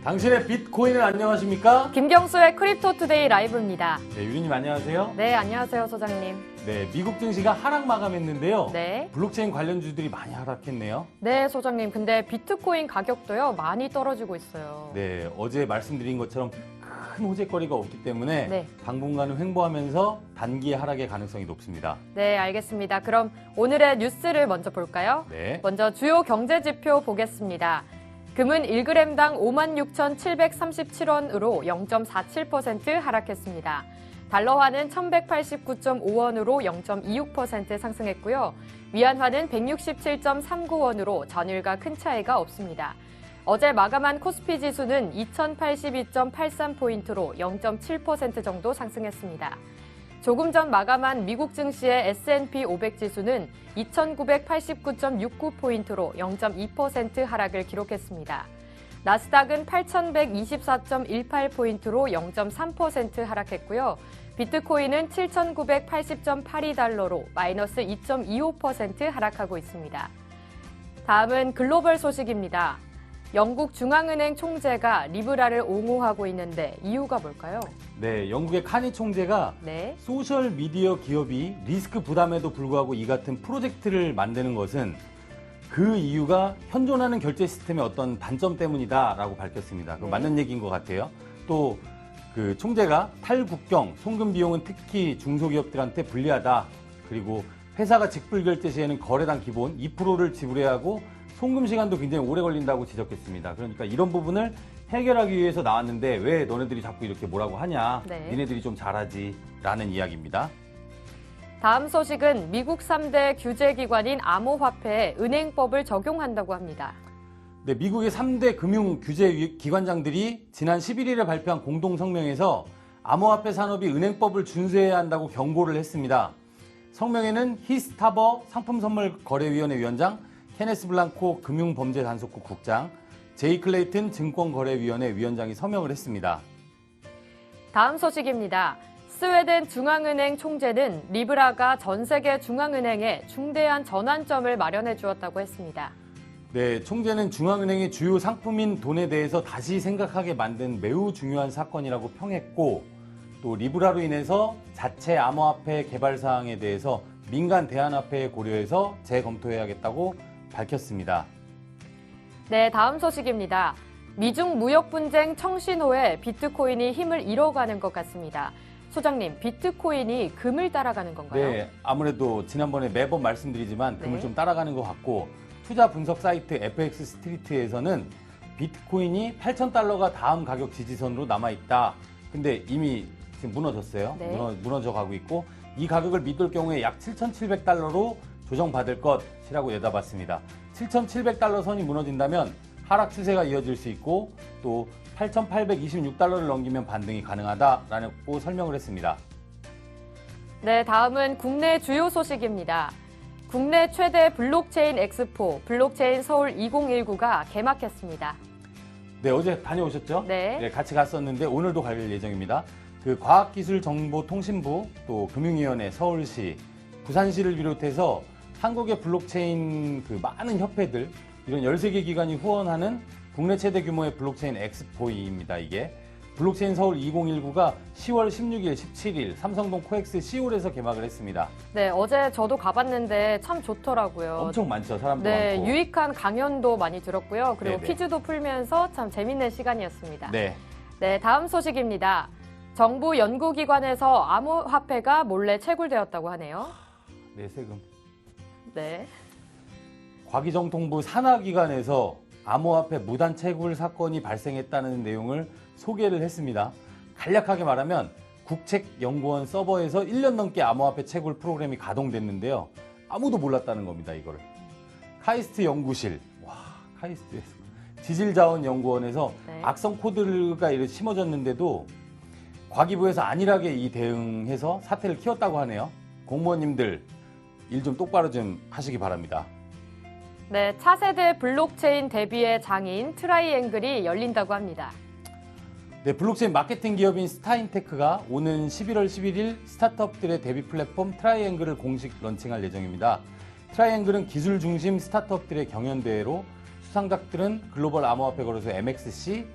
당신의 비트코인을 안녕하십니까? 김경수의 크립토투데이 라이브입니다. 네, 유리님 안녕하세요. 네, 안녕하세요, 소장님. 네, 미국 증시가 하락 마감했는데요. 네. 블록체인 관련주들이 많이 하락했네요. 네, 소장님. 근데 비트코인 가격도요, 많이 떨어지고 있어요. 네, 어제 말씀드린 것처럼 큰 호재거리가 없기 때문에 네. 당분간은 횡보하면서 단기 하락의 가능성이 높습니다. 네, 알겠습니다. 그럼 오늘의 뉴스를 먼저 볼까요? 네. 먼저 주요 경제 지표 보겠습니다. 금은 1g당 56,737원으로 0.47% 하락했습니다. 달러화는 1,189.5원으로 0.26% 상승했고요. 위안화는 167.39원으로 전일과 큰 차이가 없습니다. 어제 마감한 코스피 지수는 2,082.83포인트로 0.7% 정도 상승했습니다. 조금 전 마감한 미국 증시의 S&P 500 지수는 2,989.69포인트로 0.2% 하락을 기록했습니다. 나스닥은 8,124.18포인트로 0.3% 하락했고요. 비트코인은 7,980.82달러로 마이너스 2.25% 하락하고 있습니다. 다음은 글로벌 소식입니다. 영국 중앙은행 총재가 리브라를 옹호하고 있는데 이유가 뭘까요? 네, 영국의 카니 총재가 네. 소셜 미디어 기업이 리스크 부담에도 불구하고 이 같은 프로젝트를 만드는 것은 그 이유가 현존하는 결제 시스템의 어떤 단점 때문이다라고 밝혔습니다. 그 네. 맞는 얘기인 것 같아요. 또 그 총재가 탈국경, 송금 비용은 특히 중소기업들한테 불리하다. 그리고 회사가 직불 결제 시에는 거래당 기본 2%를 지불해야 하고 송금 시간도 굉장히 오래 걸린다고 지적했습니다. 그러니까 이런 부분을 해결하기 위해서 나왔는데 왜 너네들이 자꾸 이렇게 뭐라고 하냐. 네. 니네들이 좀 잘하지 라는 이야기입니다. 다음 소식은 미국 3대 규제기관인 암호화폐에 은행법을 적용한다고 합니다. 네, 미국의 3대 금융 규제 기관장들이 지난 11일에 발표한 공동 성명에서 암호화폐 산업이 은행법을 준수해야 한다고 경고를 했습니다. 성명에는 히스타버 상품선물거래위원회 위원장, 케네스 블랑코 금융범죄단속국 국장, 제이 클레이튼 증권거래위원회 위원장이 서명을 했습니다. 다음 소식입니다. 스웨덴 중앙은행 총재는 리브라가 전 세계 중앙은행에 중대한 전환점을 마련해 주었다고 했습니다. 네, 총재는 중앙은행의 주요 상품인 돈에 대해서 다시 생각하게 만든 매우 중요한 사건이라고 평했고, 또 리브라로 인해서 자체 암호화폐 개발 사항에 대해서 민간 대안화폐에 고려해서 재검토해야겠다고 밝혔습니다. 네, 다음 소식입니다. 미중 무역 분쟁 청신호에 비트코인이 힘을 잃어가는 것 같습니다. 소장님, 비트코인이 금을 따라가는 건가요? 네, 아무래도 지난번에 매번 말씀드리지만 금을 네. 좀 따라가는 것 같고, 투자 분석 사이트 FX 스트리트에서는 비트코인이 8,000달러가 다음 가격 지지선으로 남아있다. 근데 이미 지금 무너졌어요. 네. 무너져 가고 있고, 이 가격을 믿을 경우에 약 7,700달러로 조정받을 것이라고 내다봤습니다. 7,700달러 선이 무너진다면 하락 추세가 이어질 수 있고, 또 8,826달러를 넘기면 반등이 가능하다라고 설명을 했습니다. 네, 다음은 국내 주요 소식입니다. 국내 최대 블록체인 엑스포 블록체인 서울 2019가 개막했습니다. 네, 어제 다녀오셨죠? 네. 같이 갔었는데 오늘도 갈 예정입니다. 그 과학기술정보통신부, 또 금융위원회, 서울시, 부산시를 비롯해서 한국의 블록체인 그 많은 협회들, 이런 13개 기관이 후원하는 국내 최대 규모의 블록체인 엑스포입니다, 이게. 블록체인 서울 2019가 10월 16일, 17일 삼성동 코엑스 시홀에서 개막을 했습니다. 네, 어제 저도 가봤는데 참 좋더라고요. 엄청 많죠, 사람도 네, 많고. 유익한 강연도 많이 들었고요. 그리고 네네. 퀴즈도 풀면서 참 재밌는 시간이었습니다. 네. 네, 다음 소식입니다. 정부 연구기관에서 암호화폐가 몰래 채굴되었다고 하네요. 네, 세금. 네. 과기정통부 산하기관에서 암호화폐 무단 채굴 사건이 발생했다는 내용을 소개를 했습니다. 간략하게 말하면 국책연구원 서버에서 1년 넘게 암호화폐 채굴 프로그램이 가동됐는데요. 아무도 몰랐다는 겁니다, 이거를. 카이스트 연구실, 카이스트에서. 지질자원연구원에서 네. 악성 코드가 이렇게 심어졌는데도 과기부에서 안일하게 이 대응해서 사태를 키웠다고 하네요. 공무원님들 일 좀 똑바로 좀 하시기 바랍니다. 네, 차세대 블록체인 대비의 장인 트라이앵글이 열린다고 합니다. 네, 블록체인 마케팅 기업인 스타인테크가 오는 11월 11일 스타트업들의 데뷔 플랫폼 트라이앵글을 공식 런칭할 예정입니다. 트라이앵글은 기술 중심 스타트업들의 경연대회로 수상작들은 글로벌 암호화폐 거래소 MXC,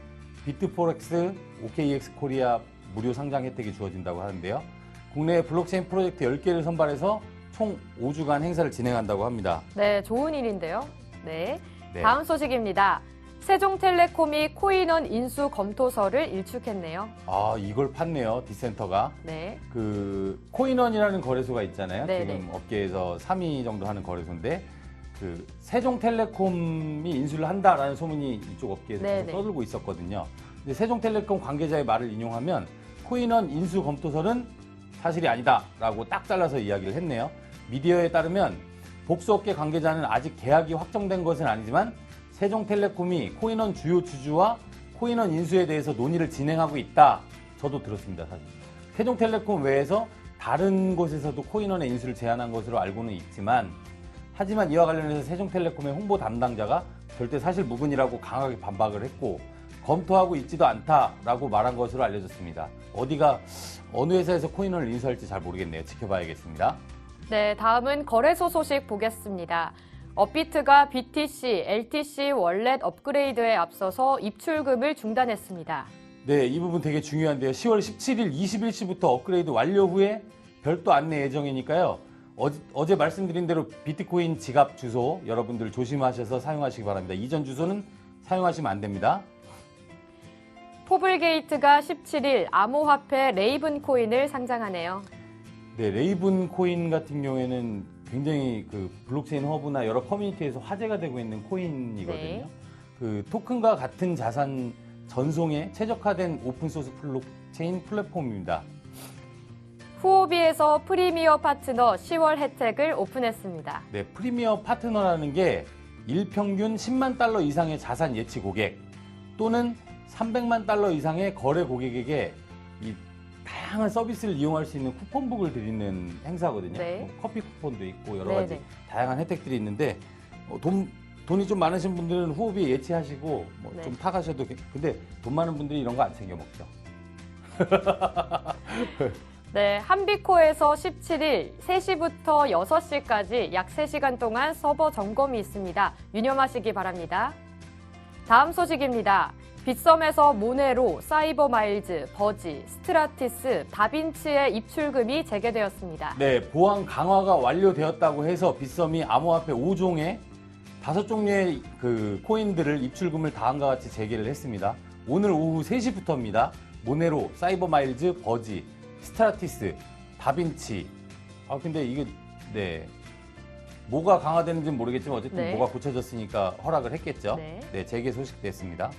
비트포렉스, OKX 코리아 무료 상장 혜택이 주어진다고 하는데요. 국내 블록체인 프로젝트 10개를 선발해서 총 5주간 행사를 진행한다고 합니다. 네, 좋은 일인데요. 네. 네. 다음 소식입니다. 세종텔레콤이 코인원 인수 검토서를 일축했네요. 아, 이걸 팠네요. 디센터가. 네. 그 코인원이라는 거래소가 있잖아요. 네네. 지금 업계에서 3위 정도 하는 거래소인데 그 세종텔레콤이 인수를 한다라는 소문이 이쪽 업계에서 계속 네네. 떠들고 있었거든요. 근데 세종텔레콤 관계자의 말을 인용하면 코인원 인수 검토설은 사실이 아니다라고 딱 잘라서 이야기를 했네요. 미디어에 따르면 복수업계 관계자는 아직 계약이 확정된 것은 아니지만 세종텔레콤이 코인원 주요 주주와 코인원 인수에 대해서 논의를 진행하고 있다. 저도 들었습니다, 사실. 세종텔레콤 외에서 다른 곳에서도 코인원의 인수를 제안한 것으로 알고는 있지만 하지만 이와 관련해서 세종텔레콤의 홍보 담당자가 절대 사실 무근이라고 강하게 반박을 했고 검토하고 있지도 않다라고 말한 것으로 알려졌습니다. 어느 회사에서 코인원을 인수할지 잘 모르겠네요. 지켜봐야겠습니다. 네, 다음은 거래소 소식 보겠습니다. 업비트가 BTC, LTC 월렛 업그레이드에 앞서서 입출금을 중단했습니다. 네, 이 부분 되게 중요한데요. 10월 17일 21시부터 업그레이드 완료 후에 별도 안내 예정이니까요. 어제 말씀드린 대로 비트코인 지갑 주소 여러분들 조심하셔서 사용하시기 바랍니다. 이전 주소는 사용하시면 안 됩니다. 포블게이트가 17일 암호화폐 레이븐 코인을 상장하네요. 네, 레이븐 코인 같은 경우에는 굉장히 그 블록체인 허브나 여러 커뮤니티에서 화제가 되고 있는 코인이거든요. 네. 그 토큰과 같은 자산 전송에 최적화된 오픈소스 블록체인 플랫폼입니다. 후오비에서 프리미어 파트너 10월 혜택을 오픈했습니다. 네, 프리미어 파트너라는 게 일평균 10만 달러 이상의 자산 예치 고객 또는 300만 달러 이상의 거래 고객에게 이 다양한 서비스를 이용할 수 있는 쿠폰북을 드리는 행사거든요. 네. 뭐 커피 쿠폰도 있고 여러 네네. 가지 다양한 혜택들이 있는데 돈이 좀 많으신 분들은 후오비에 예치하시고 뭐 네. 좀 타가셔도 근데 돈 많은 분들이 이런 거 안 챙겨 먹죠. 네, 한비코에서 17일 3시부터 6시까지 약 3시간 동안 서버 점검이 있습니다. 유념하시기 바랍니다. 다음 소식입니다. 빗썸에서 모네로, 사이버마일즈, 버지, 스트라티스, 다빈치의 입출금이 재개되었습니다. 네, 보안 강화가 완료되었다고 해서 빗썸이 암호화폐 5종에 5종류의 그 코인들을 입출금을 다음과 같이 재개를 했습니다. 오늘 오후 3시부터입니다. 모네로, 사이버마일즈, 버지, 스트라티스, 다빈치. 근데 이게 네. 뭐가 강화되는지는 모르겠지만 어쨌든 네. 뭐가 고쳐졌으니까 허락을 했겠죠. 네. 네, 재개 소식 됐습니다.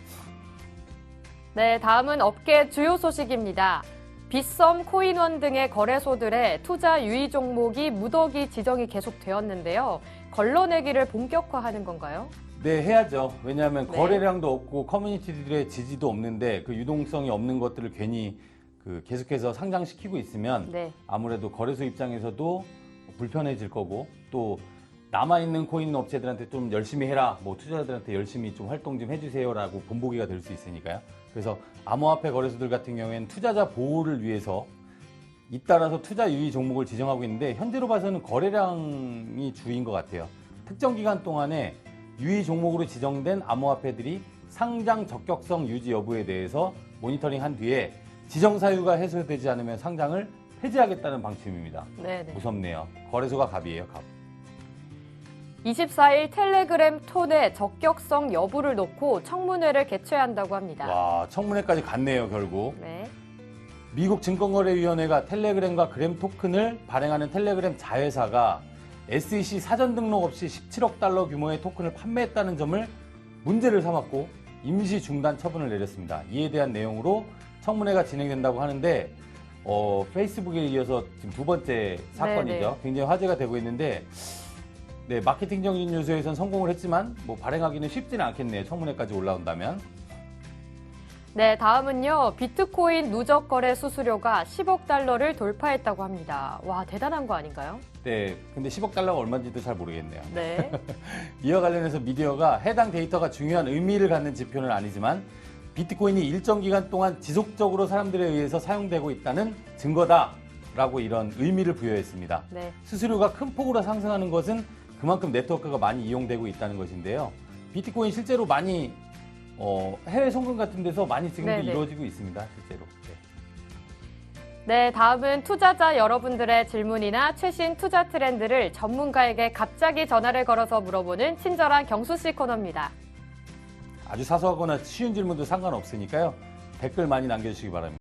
네, 다음은 업계 주요 소식입니다. 빗썸, 코인원 등의 거래소들의 투자 유의 종목이 무더기 지정이 계속되었는데요. 걸러내기를 본격화하는 건가요? 네, 해야죠. 왜냐하면 네. 거래량도 없고 커뮤니티들의 지지도 없는데 그 유동성이 없는 것들을 괜히 그 계속해서 상장시키고 있으면 네. 아무래도 거래소 입장에서도 불편해질 거고 또 남아있는 코인 업체들한테 좀 열심히 해라, 뭐 투자자들한테 열심히 좀 활동 좀 해주세요라고 본보기가 될 수 있으니까요. 그래서 암호화폐 거래소들 같은 경우에는 투자자 보호를 위해서 잇따라서 투자 유의 종목을 지정하고 있는데 현재로 봐서는 거래량이 주인 것 같아요. 특정 기간 동안에 유의 종목으로 지정된 암호화폐들이 상장 적격성 유지 여부에 대해서 모니터링한 뒤에 지정 사유가 해소되지 않으면 상장을 폐지하겠다는 방침입니다. 네네. 무섭네요. 거래소가 갑이에요, 갑. 24일 텔레그램 톤의 적격성 여부를 놓고 청문회를 개최한다고 합니다. 와, 청문회까지 갔네요, 결국. 네. 미국 증권거래위원회가 텔레그램과 그램 토큰을 발행하는 텔레그램 자회사가 SEC 사전 등록 없이 17억 달러 규모의 토큰을 판매했다는 점을 문제를 삼았고 임시 중단 처분을 내렸습니다. 이에 대한 내용으로 청문회가 진행된다고 하는데 페이스북에 이어서 지금 두 번째 사건이죠. 네네. 굉장히 화제가 되고 있는데 네, 마케팅적인 요소에선 성공을 했지만 뭐 발행하기는 쉽지는 않겠네요. 청문회까지 올라온다면. 네, 다음은요. 비트코인 누적 거래 수수료가 10억 달러를 돌파했다고 합니다. 와, 대단한 거 아닌가요? 네, 근데 10억 달러가 얼마인지도 잘 모르겠네요. 네. 이와 관련해서 미디어가 해당 데이터가 중요한 의미를 갖는 지표는 아니지만 비트코인이 일정 기간 동안 지속적으로 사람들에 의해서 사용되고 있다는 증거다라고 이런 의미를 부여했습니다. 네. 수수료가 큰 폭으로 상승하는 것은 그만큼 네트워크가 많이 이용되고 있다는 것인데요. 비트코인 실제로 많이 해외 송금 같은 데서 많이 지금도 네네. 이루어지고 있습니다. 실제로. 네, 다음은 투자자 여러분들의 질문이나 최신 투자 트렌드를 전문가에게 갑자기 전화를 걸어서 물어보는 친절한 경수 씨 코너입니다. 아주 사소하거나 쉬운 질문도 상관없으니까요. 댓글 많이 남겨주시기 바랍니다.